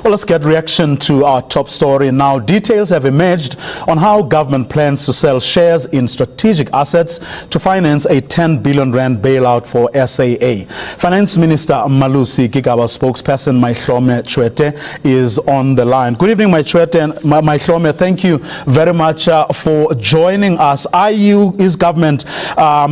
Well, let's get reaction to our top story now. Details have emerged on how government plans to sell shares in strategic assets to finance a 10 billion rand bailout for SAA. Finance Minister Malusi Gigaba spokesperson Maihlome Chwete is on the line. Good evening, Maihlome. Thank you very much for joining us. Is government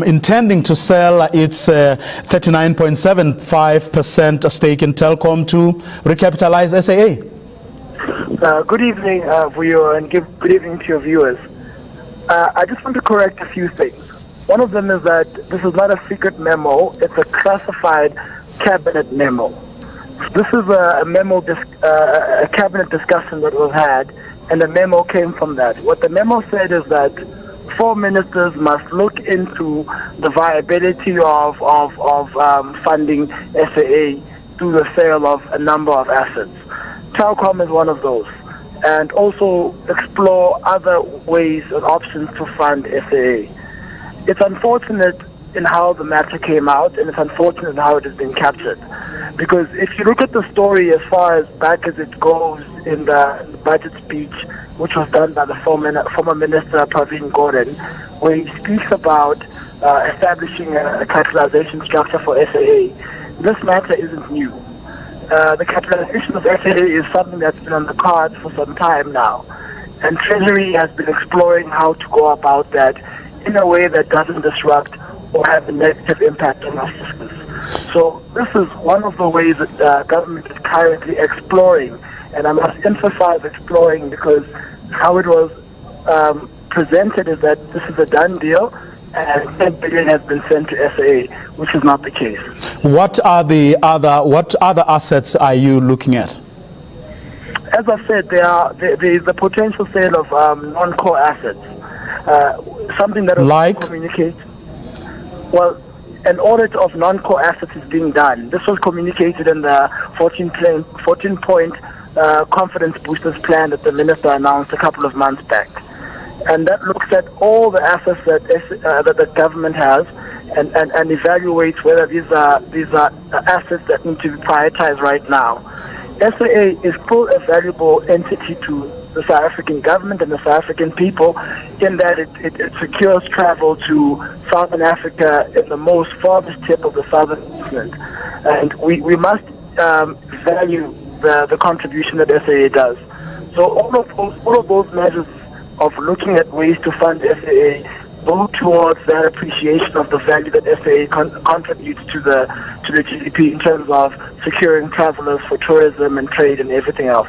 intending to sell its 39.75% stake in Telkom to recapitalize SAA? Good evening, Vuyo, and good evening to your viewers. I just want to correct a few things. One of them is that this is not a secret memo, it's a classified cabinet memo. This is a memo, a cabinet discussion that was had, and the memo came from that. What the memo said is that 4 ministers must look into the viability of funding SAA through the sale of a number of assets. Telkom is one of those, and also explore other ways and options to fund SAA. It's unfortunate in how the matter came out, and it's unfortunate in how it has been captured. Because if you look at the story as far as back as it goes in the budget speech, which was done by the former Minister Pravin Gordhan, where he speaks about establishing a capitalization structure for SAA, this matter isn't new. The capitalization of SAA is something that's been on the cards for some time now. And Treasury has been exploring how to go about that in a way that doesn't disrupt or have a negative impact on our fiscus. So this is one of the ways that government is currently exploring, and I must emphasize exploring, because how it was presented is that this is a done deal and 10 billion has been sent to SAA, which is not the case. What other assets are you looking at? As I said, there is the potential sale of non-core assets. Something that like communicate. Well, an audit of non-core assets is being done. This was communicated in the 14-point confidence boosters plan that the minister announced a couple of months back, and that looks at all the assets that the government has and evaluates whether these are assets that need to be prioritized right now. SAA is still a valuable entity to the South African government and the South African people, in that it secures travel to Southern Africa in the most farthest tip of the southern continent, and we must value the contribution that SAA does. So all of those measures of looking at ways to fund SAA go towards that appreciation of the value that SAA contributes to the GDP in terms of securing travelers for tourism and trade and everything else.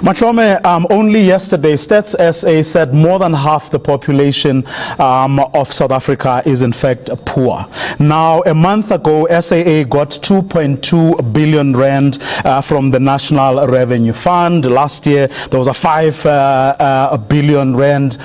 Maihlome, only yesterday, Stats SA said more than half the population of South Africa is in fact poor. Now, a month ago, SAA got 2.2 billion rand from the National Revenue Fund. Last year, there was a 5 billion rand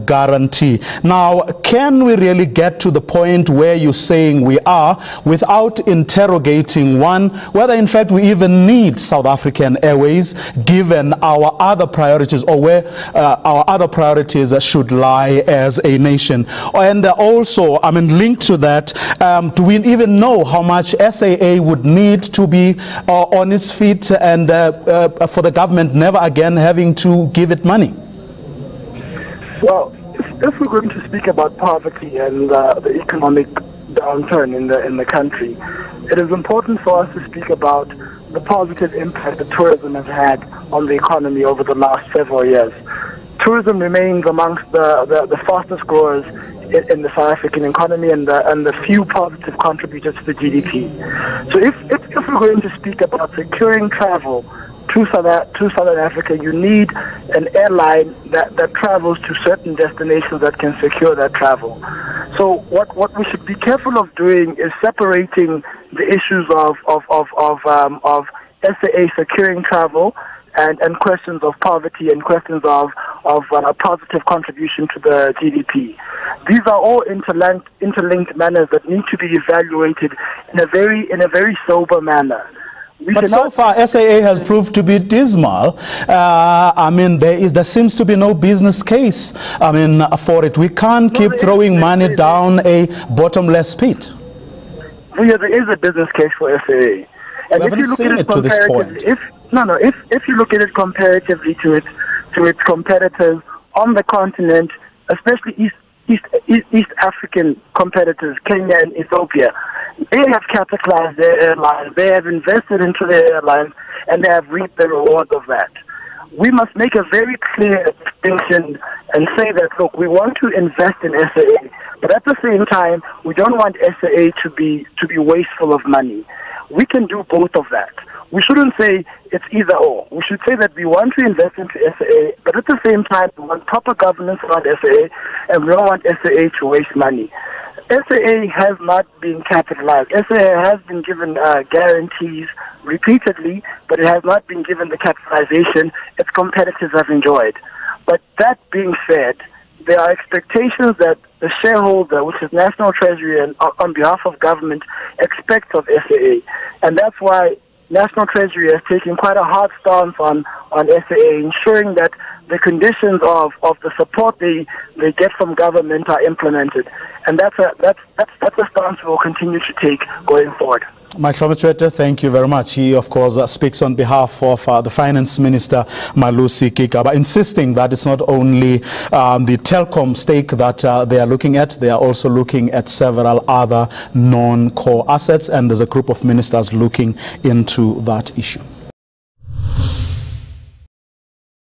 guarantee. Now, can we really get to the point where you're saying we are without interrogating, one, whether in fact we even need South African Airways, given our other priorities, or where our other priorities should lie as a nation? And also, I mean, linked to that, do we even know how much SAA would need to be on its feet, and for the government never again having to give it money? Well, if we're going to speak about poverty and the economic downturn in the country, it is important for us to speak about the positive impact that tourism has had on the economy over the last several years. Tourism remains amongst the fastest growers in the South African economy, and the few positive contributors to the GDP. So if we're going to speak about securing travel to Southern Africa, you need an airline that travels to certain destinations that can secure that travel. So what we should be careful of doing is separating the issues of SAA securing travel and questions of poverty and questions of a positive contribution to the GDP. These are all interlinked manners that need to be evaluated in a very sober manner. But so far, SAA has proved to be dismal. I mean, there seems to be no business case, I mean, for it. We can't keep throwing money down a bottomless pit. Yeah, there is a business case for SAA. And if you look at it to this point, No. If you look at it comparatively to its competitors on the continent, especially East African competitors, Kenya and Ethiopia, they have capitalized their airlines, they have invested into their airlines, and they have reaped the rewards of that. We must make a very clear distinction and say that, look, we want to invest in SAA, but at the same time, we don't want SAA to be wasteful of money. We can do both of that. We shouldn't say it's either or. We should say that we want to invest into SAA, but at the same time, we want proper governance around SAA, and we don't want SAA to waste money. SAA has not been capitalized. SAA has been given guarantees repeatedly, but it has not been given the capitalization its competitors have enjoyed. But that being said, there are expectations that the shareholder, which is National Treasury and on behalf of government, expects of SAA. And that's why National Treasury has taken quite a hard stance on SAA, ensuring that the conditions of the support they get from government are implemented. And that's a stance we'll continue to take going forward. Michael Machwete, thank you very much. He, of course, speaks on behalf of the Finance Minister, Malusi Gigaba, insisting that it's not only the telecom stake that they are looking at, they are also looking at several other non-core assets, and there's a group of ministers looking into that issue.